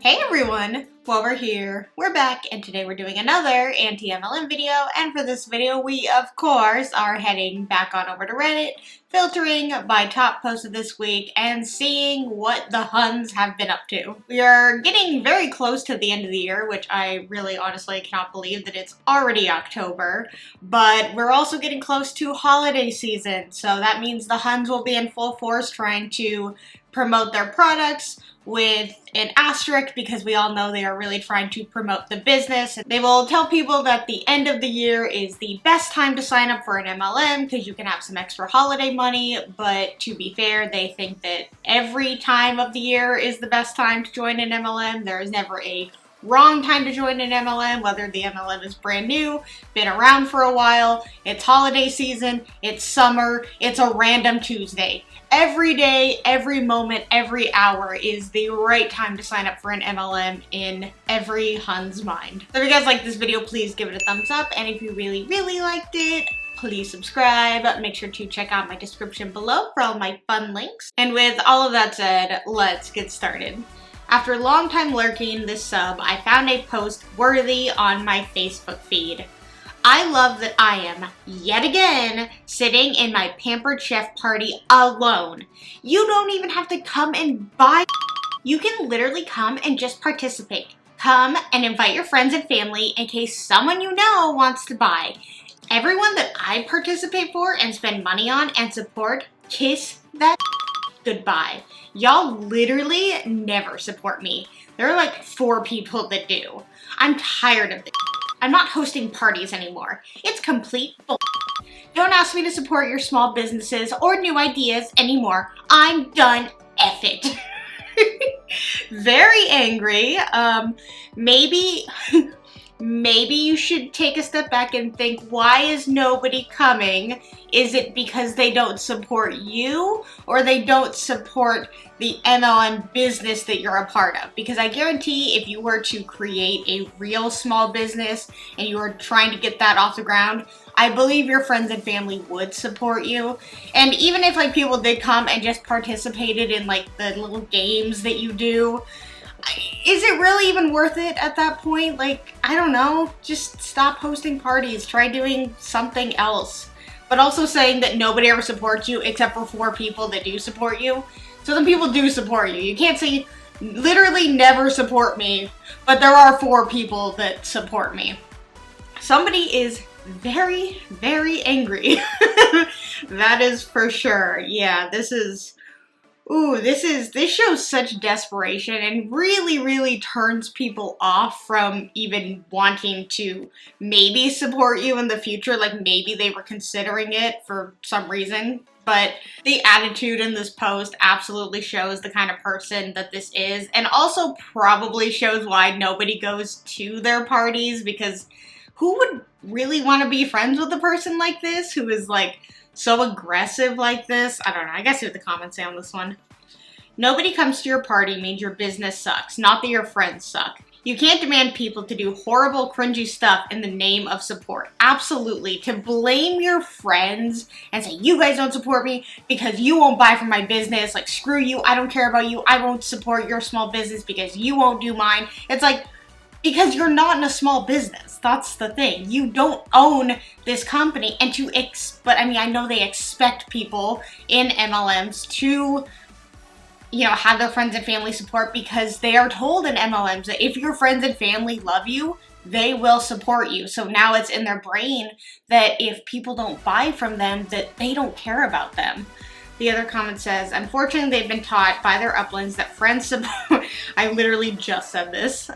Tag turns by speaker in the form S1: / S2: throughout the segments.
S1: Hey everyone! Well, we're here, we're back, and today we're doing another anti-MLM video, and for this video we, of course, are heading back on over to Reddit, filtering by top post of this week, and seeing what the Huns have been up to. We are getting very close to the end of the year, which I really honestly cannot believe that it's already October, but we're also getting close to holiday season, so that means the Huns will be in full force trying to promote their products with an asterisk because we all know they are really trying to promote the business. They will tell people that the end of the year is the best time to sign up for an MLM because you can have some extra holiday money, but to be fair, they think that every time of the year is the best time to join an MLM. There is never a wrong time to join an MLM, whether the MLM is brand new, been around for a while, it's holiday season, it's summer, it's a random Tuesday. Every day, every moment, every hour is the right time to sign up for an MLM in every Hun's mind. So if you guys like this video, please give it a thumbs up, and if you really liked it, please subscribe. Make sure to check out my description below for all my fun links. And with all of that said, let's get started. After a long time lurking this sub, I found a post worthy on my Facebook feed. I love that I am, yet again, sitting in my pampered chef party alone. You don't even have to come and buy. You can literally come and just participate. Come and invite your friends and family in case someone you know wants to buy. Everyone that I participate for and spend money on and support, kiss that goodbye. Y'all literally never support me. There are like 4 people that do. I'm tired of this. I'm not hosting parties anymore. It's complete bull. Don't ask me to support your small businesses or new ideas anymore. I'm done. F it. Very angry. Maybe you should take a step back and think, why is nobody coming? Is it because they don't support you or they don't support the MLM business that you're a part of? Because I guarantee if you were to create a real small business and you were trying to get that off the ground, I believe your friends and family would support you. And even if like people did come and just participated in like the little games that you do, is it really even worth it at that point? Like, I don't know, just stop hosting parties, try doing something else. But also saying that nobody ever supports you except for 4 people that do support you. So then people do support you. You can't say, literally never support me, but there are 4 people that support me. Somebody is very angry. That is for sure. Yeah, this shows such desperation and really turns people off from even wanting to maybe support you in the future. Like maybe they were considering it for some reason. But the attitude in this post absolutely shows the kind of person that this is, and also probably shows why nobody goes to their parties, because who would really want to be friends with a person like this who is like so aggressive like this? I don't know. I guess see what the comments say on this one. Nobody comes to your party means your business sucks, not that your friends suck. You can't demand people to do horrible, cringy stuff in the name of support. Absolutely. To blame your friends and say, you guys don't support me because you won't buy from my business. Like, screw you. I don't care about you. I won't support your small business because you won't do mine. It's like, because you're not in a small business. That's the thing. You don't own this company. And but I mean, I know they expect people in MLMs to, you know, have their friends and family support because they are told in MLMs that if your friends and family love you, they will support you. So now it's in their brain that if people don't buy from them, that they don't care about them. The other comment says, unfortunately, they've been taught by their uplines that friends support. I literally just said this.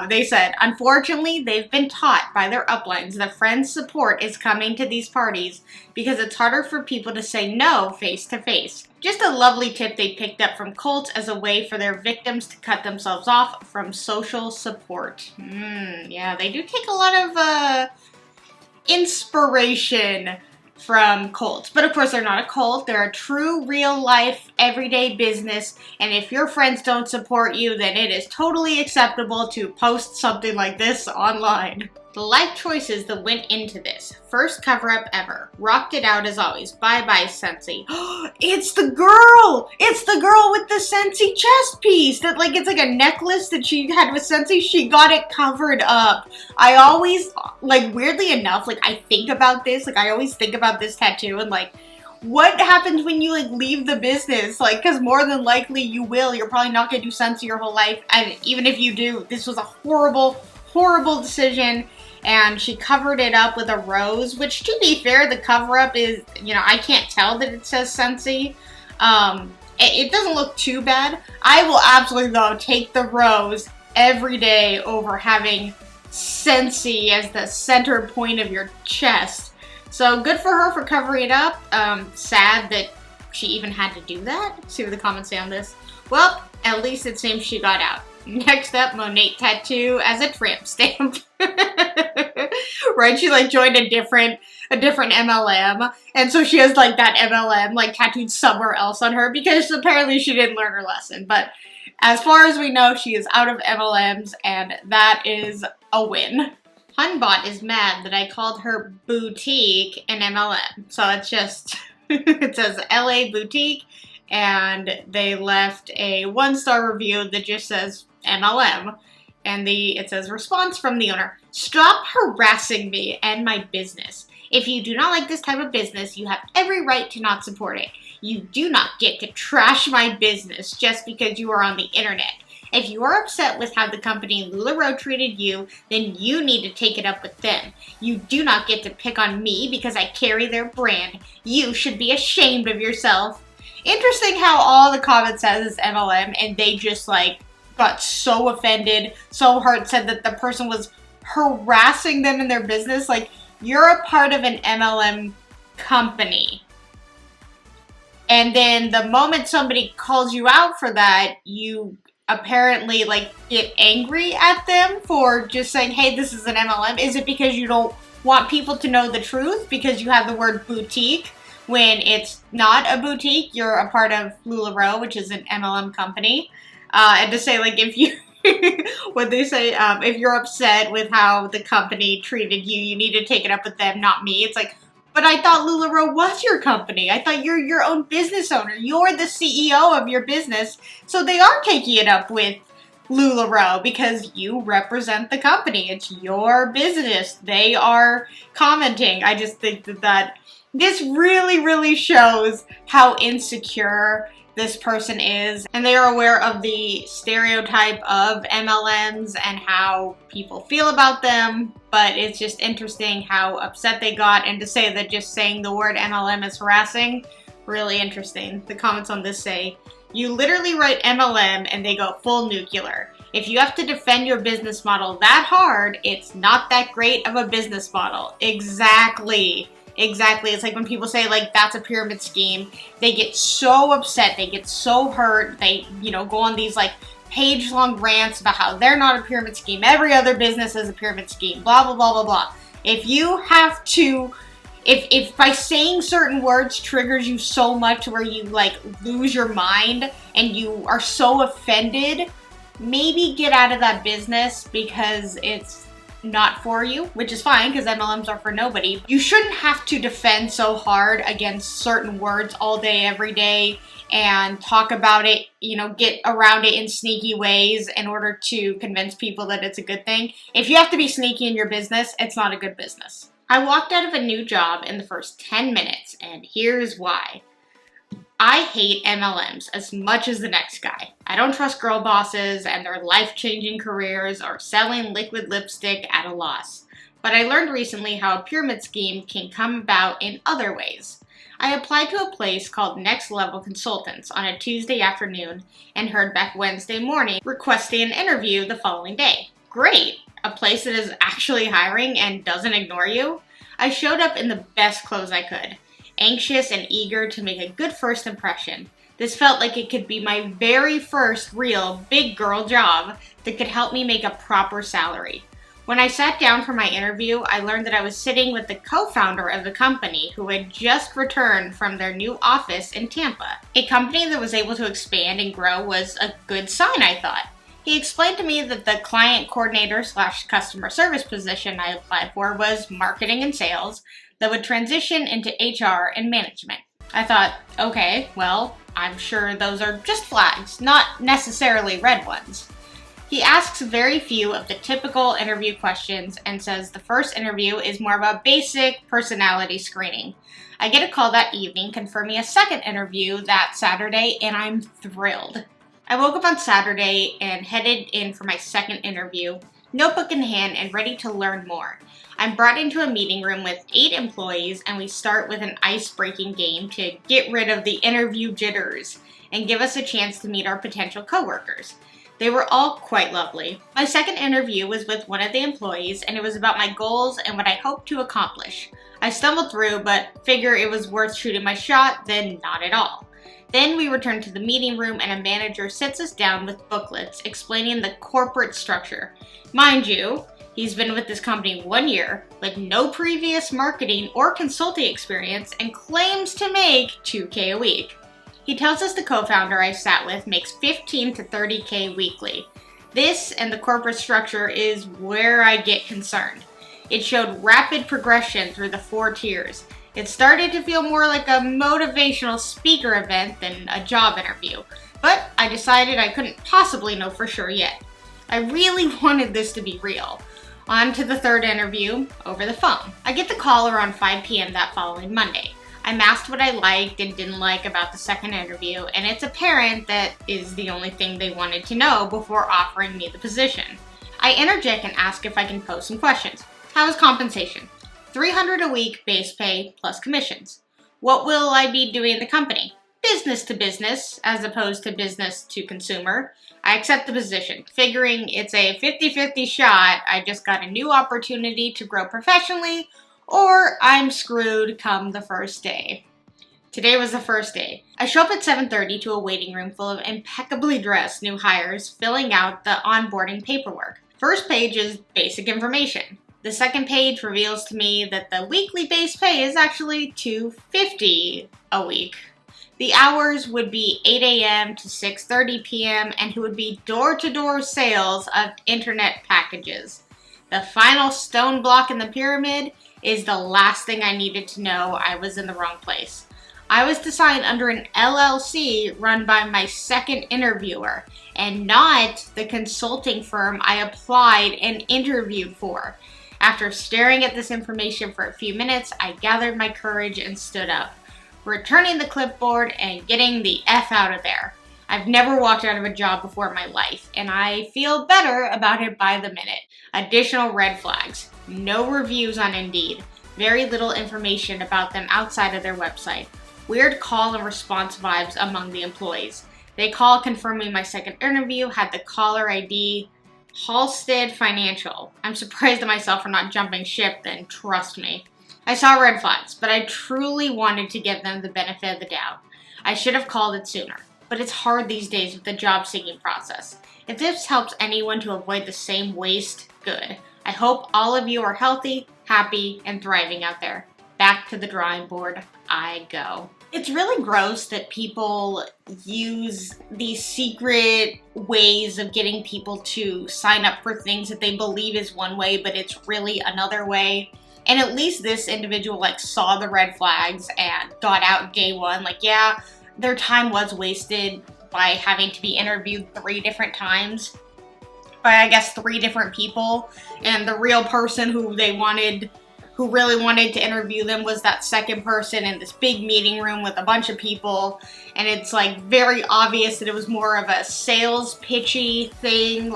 S1: They said, unfortunately, they've been taught by their uplines that friends support is coming to these parties because it's harder for people to say no face to face. Just a lovely tip they picked up from cults as a way for their victims to cut themselves off from social support. Yeah, they do take a lot of inspiration from cults. But of course, they're not a cult. They're a true, real-life, everyday business. And if your friends don't support you, then it is totally acceptable to post something like this online. The life choices that went into this. First cover-up ever. Rocked it out as always. Bye-bye, Scentsy. It's the girl! It's the girl with the Scentsy chest piece! That, like, it's like a necklace that she had with Scentsy. She got it covered up. I always, like, weirdly enough, like, I think about this. Like, I always think about this tattoo and, like, what happens when you, like, leave the business? Like, because more than likely you will. You're probably not going to do Scentsy your whole life. And even if you do, this was a horrible, horrible decision. And she covered it up with a rose, which, to be fair, the cover-up is, you know, I can't tell that it says Scentsy. It doesn't look too bad. I will absolutely, though, take the rose every day over having Scentsy as the center point of your chest. So good for her for covering it up. Sad that she even had to do that. See what the comments say on this. Well, at least it seems she got out. Next up, Monet tattoo as a tramp stamp. Right, she like joined a different MLM, and so she has like that MLM like tattooed somewhere else on her because apparently she didn't learn her lesson. But as far as we know, she is out of MLMs, and that is a win. Hunbot is mad that I called her boutique an MLM, so it's just it says LA boutique, and they left a 1-star review that just says MLM. And it says, response from the owner, stop harassing me and my business. If you do not like this type of business, you have every right to not support it. You do not get to trash my business just because you are on the internet. If you are upset with how the company LuLaRoe treated you, then you need to take it up with them. You do not get to pick on me because I carry their brand. You should be ashamed of yourself. Interesting how all the comments says is MLM, and they just like got so offended, so hurt, said that the person was harassing them in their business. Like, you're a part of an MLM company. And then the moment somebody calls you out for that, you apparently like get angry at them for just saying, hey, this is an MLM. Is it because you don't want people to know the truth because you have the word boutique when it's not a boutique? You're a part of LuLaRoe, which is an MLM company. And to say, like, if you, what they say, if you're upset with how the company treated you, you need to take it up with them, not me. It's like, but I thought LuLaRoe was your company. I thought you're your own business owner. You're the CEO of your business. So they are taking it up with LuLaRoe because you represent the company. It's your business. They are commenting. I just think that this really, really shows how insecure this person is, and they are aware of the stereotype of MLMs and how people feel about them, but it's just interesting how upset they got, and to say that just saying the word MLM is harassing, really interesting. The comments on this say, you literally write MLM and they go full nuclear. If you have to defend your business model that hard, it's not that great of a business model. Exactly. Exactly. It's like when people say, like, that's a pyramid scheme, they get so upset, they get so hurt, they, you know, go on these, like, page-long rants about how they're not a pyramid scheme, every other business is a pyramid scheme, blah, blah, blah, blah, blah. If you have to, if by saying certain words triggers you so much where you, like, lose your mind and you are so offended, maybe get out of that business because it's not for you, which is fine because MLMs are for nobody. You shouldn't have to defend so hard against certain words all day, every day, and talk about it, you know, get around it in sneaky ways in order to convince people that it's a good thing. If you have to be sneaky in your business, it's not a good business. I walked out of a new job in the first 10 minutes, and here's why. I hate MLMs as much as the next guy. I don't trust girl bosses and their life-changing careers or selling liquid lipstick at a loss. But I learned recently how a pyramid scheme can come about in other ways. I applied to a place called Next Level Consultants on a Tuesday afternoon and heard back Wednesday morning requesting an interview the following day. Great! A place that is actually hiring and doesn't ignore you? I showed up in the best clothes I could, anxious and eager to make a good first impression. This felt like it could be my very first real big girl job that could help me make a proper salary. When I sat down for my interview, I learned that I was sitting with the co-founder of the company who had just returned from their new office in Tampa. A company that was able to expand and grow was a good sign, I thought. He explained to me that the client coordinator / customer service position I applied for was marketing and sales that would transition into HR and management. I thought, okay, well, I'm sure those are just flags, not necessarily red ones. He asks very few of the typical interview questions and says the first interview is more of a basic personality screening. I get a call that evening confirming a second interview that Saturday, and I'm thrilled. I woke up on Saturday and headed in for my second interview, notebook in hand and ready to learn more. I'm brought into a meeting room with 8 employees, and we start with an ice-breaking game to get rid of the interview jitters and give us a chance to meet our potential coworkers. They were all quite lovely. My second interview was with one of the employees, and it was about my goals and what I hoped to accomplish. I stumbled through, but figure it was worth shooting my shot, then not at all. Then we return to the meeting room, and a manager sits us down with booklets explaining the corporate structure. Mind you, he's been with this company 1 year, with no previous marketing or consulting experience, and claims to make $2K a week. He tells us the co-founder I sat with makes $15 to $30K weekly. This and the corporate structure is where I get concerned. It showed rapid progression through the 4 tiers. It started to feel more like a motivational speaker event than a job interview, but I decided I couldn't possibly know for sure yet. I really wanted this to be real. On to the third interview over the phone. I get the call around 5 p.m. that following Monday. I'm asked what I liked and didn't like about the second interview, and it's apparent that is the only thing they wanted to know before offering me the position. I interject and ask if I can pose some questions. How is compensation? $300 a week base pay plus commissions. What will I be doing in the company? Business to business as opposed to business to consumer. I accept the position, figuring it's a 50-50 shot. I just got a new opportunity to grow professionally, or I'm screwed come the first day. Today was the first day. I show up at 7:30 to a waiting room full of impeccably dressed new hires filling out the onboarding paperwork. First page is basic information. The second page reveals to me that the weekly base pay is actually $250 a week. The hours would be 8 a.m. to 6:30 p.m. and it would be door-to-door sales of internet packages. The final stone block in the pyramid is the last thing I needed to know I was in the wrong place. I was to sign under an LLC run by my second interviewer and not the consulting firm I applied and interviewed for. After staring at this information for a few minutes, I gathered my courage and stood up, returning the clipboard and getting the F out of there. I've never walked out of a job before in my life, and I feel better about it by the minute. Additional red flags. No reviews on Indeed. Very little information about them outside of their website. Weird call and response vibes among the employees. They call confirming my second interview had the caller ID Halstead Financial. I'm surprised at myself for not jumping ship then, trust me. I saw red flags, but I truly wanted to give them the benefit of the doubt. I should have called it sooner, but it's hard these days with the job seeking process. If this helps anyone to avoid the same waste, good. I hope all of you are healthy, happy, and thriving out there. Back to the drawing board I go. It's really gross that people use these secret ways of getting people to sign up for things that they believe is one way, but it's really another way. And at least this individual saw the red flags and got out day one. Yeah, their time was wasted by having to be interviewed 3 different times by, I guess, 3 different people. And the real person who really wanted to interview them was that second person in this big meeting room with a bunch of people. And it's very obvious that it was more of a sales pitchy thing.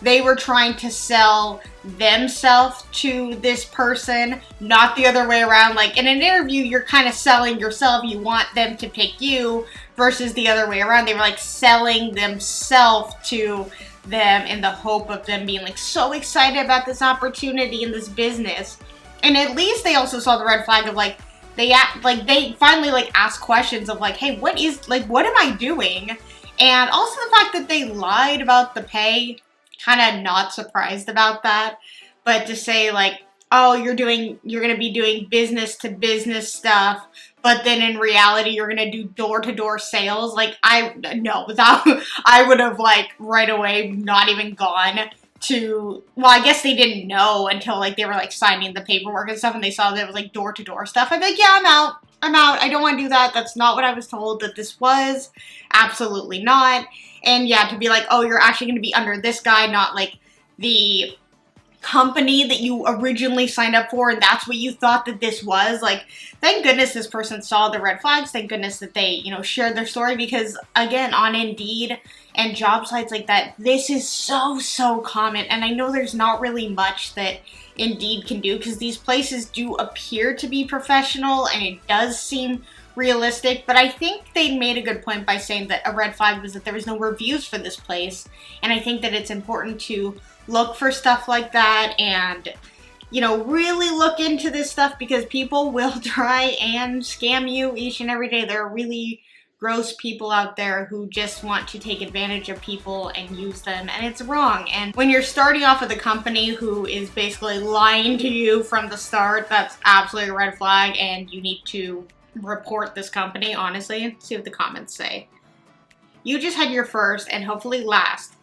S1: They were trying to sell themselves to this person, not the other way around. In an interview, you're kind of selling yourself. You want them to pick you versus the other way around. They were selling themselves to them in the hope of them being so excited about this opportunity in this business. And at least they also saw the red flag of they finally asked questions of hey, what am I doing? And also the fact that they lied about the pay, kind of not surprised about that. But to say oh, you're going to be doing business to business stuff, but but then in reality you're gonna do door-to-door sales. Like, no, I would have, like, right away not even gone to, well, I guess they didn't know until, like, they were, like, signing the paperwork and stuff, and they saw that it was, like, door-to-door stuff. I'd be like, yeah, I'm out. I don't want to do that. That's not what I was told that this was. Absolutely not. And yeah, to be like, oh, you're actually going to be under this guy, not, like, the company that you originally signed up for, and that's what you thought that this was. Like, thank goodness this person saw the red flags. Thank goodness that they, you know, shared their story, because again, on Indeed and job sites like that, this is so common. And I know there's not really much that Indeed can do, because these places do appear to be professional and it does seem realistic, but I think they made a good point by saying that a red flag was that there was no reviews for this place. And I think that it's important to look for stuff like that and, you know, really look into this stuff, because people will try and scam you each and every day. There are really gross people out there who just want to take advantage of people and use them, and it's wrong. And when you're starting off with a company who is basically lying to you from the start, that's absolutely a red flag, and you need to report this company, honestly. See what the comments say. You just had your first, and hopefully last,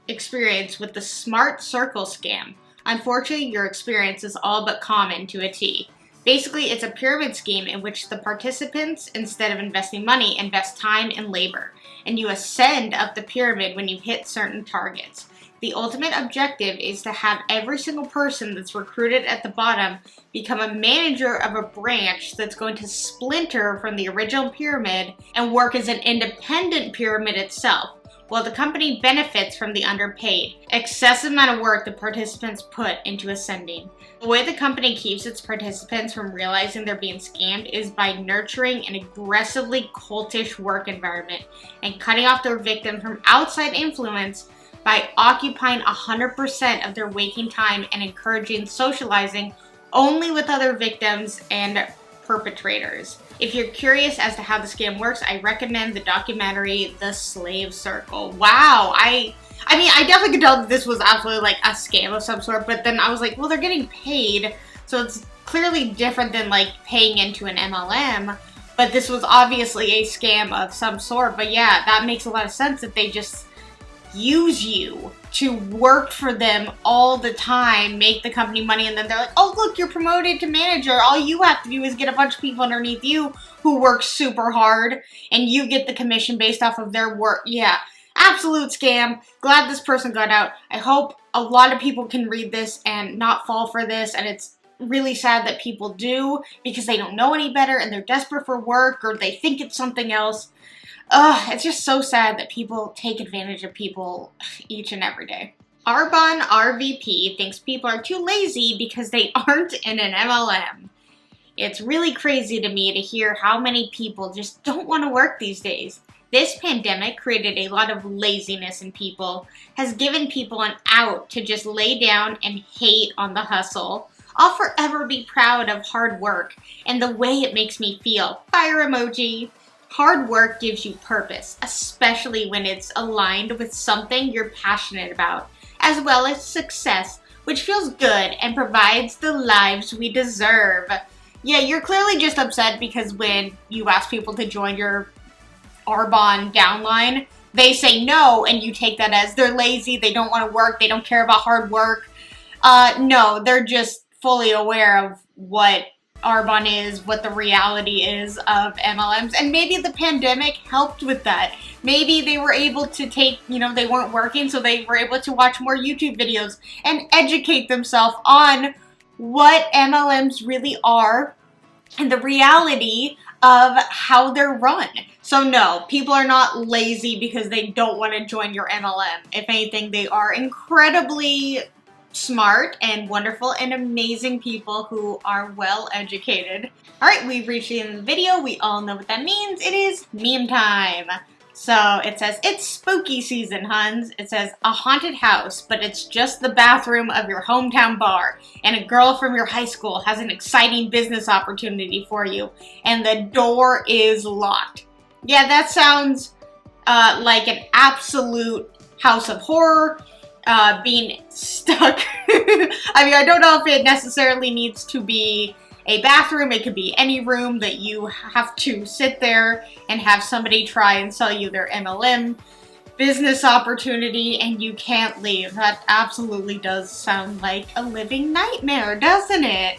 S1: experience with the Smart Circle scam. Unfortunately, your experience is all but common to a T. Basically, it's a pyramid scheme in which the participants, instead of investing money, invest time and labor, and you ascend up the pyramid when you hit certain targets. The ultimate objective is to have every single person that's recruited at the bottom become a manager of a branch that's going to splinter from the original pyramid and work as an independent pyramid itself, while the company benefits from the underpaid, excessive amount of work the participants put into ascending. The way the company keeps its participants from realizing they're being scammed is by nurturing an aggressively cultish work environment and cutting off their victim from outside influence by occupying 100% of their waking time and encouraging socializing only with other victims and perpetrators. If you're curious as to how the scam works, I recommend the documentary The Slave Circle. Wow, I mean, I definitely could tell that this was absolutely like a scam of some sort, but then I was like, well, they're getting paid, so it's clearly different than like paying into an MLM, but this was obviously a scam of some sort. But yeah, that makes a lot of sense that they just use you to work for them all the time, make the company money, and then they're like, oh, look, you're promoted to manager. All you have to do is get a bunch of people underneath you who work super hard, and you get the commission based off of their work. Yeah, absolute scam. Glad this person got out. I hope a lot of people can read this and not fall for this, and it's really sad that people do, because they don't know any better and they're desperate for work, or they think it's something else. Ugh, it's just so sad that people take advantage of people each and every day. Arbon RVP thinks people are too lazy because they aren't in an MLM. It's really crazy to me to hear how many people just don't want to work these days. This pandemic created a lot of laziness in people, has given people an out to just lay down and hate on the hustle. I'll forever be proud of hard work and the way it makes me feel. Fire emoji. Hard work gives you purpose, especially when it's aligned with something you're passionate about, as well as success, which feels good and provides the lives we deserve. Yeah, you're clearly just upset because when you ask people to join your Arbonne downline, they say no, and you take that as they're lazy, they don't want to work, they don't care about hard work. No, they're just fully aware of what Arbonne is, what the reality is of MLMs, and maybe the pandemic helped with that. Maybe they were able to take, you know, they weren't working, so they were able to watch more YouTube videos and educate themselves on what MLMs really are and the reality of how they're run. So no, people are not lazy because they don't want to join your MLM. If anything, they are incredibly smart and wonderful and amazing people who are well educated. Alright, we've reached the end of the video. We all know what that means. It is meme time. So it says, it's spooky season, huns. It says, a haunted house, but it's just the bathroom of your hometown bar, and a girl from your high school has an exciting business opportunity for you, and the door is locked. Yeah, that sounds like an absolute house of horror. Being stuck. I mean, I don't know if it necessarily needs to be a bathroom, it could be any room that you have to sit there and have somebody try and sell you their MLM business opportunity and you can't leave. That absolutely does sound like a living nightmare, doesn't it?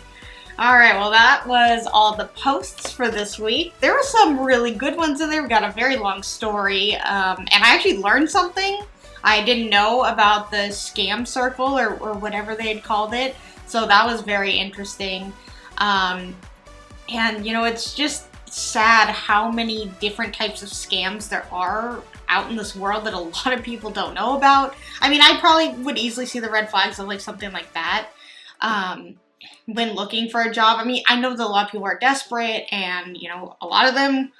S1: Alright, well that was all the posts for this week. There were some really good ones in there. We got a very long story, and I actually learned something. I didn't know about the scam circle or whatever they had called it, so that was very interesting. And you know, it's just sad how many different types of scams there are out in this world that a lot of people don't know about. I mean, I probably would easily see the red flags of like something like that when looking for a job. I mean, I know that a lot of people are desperate and, you know, a lot of them,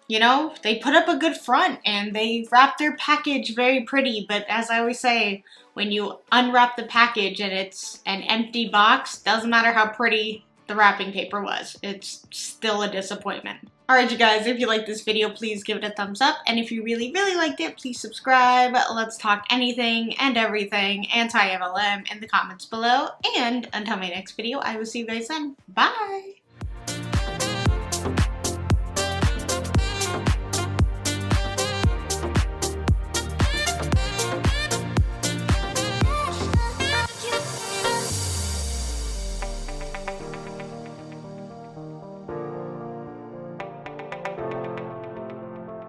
S1: you know, they put up a good front and they wrap their package very pretty. But as I always say, when you unwrap the package and it's an empty box, doesn't matter how pretty the wrapping paper was, it's still a disappointment. Alright you guys, if you liked this video, please give it a thumbs up, and if you really liked it, please subscribe. Let's talk anything and everything anti-MLM in the comments below, and until my next video, I will see you guys then. Bye!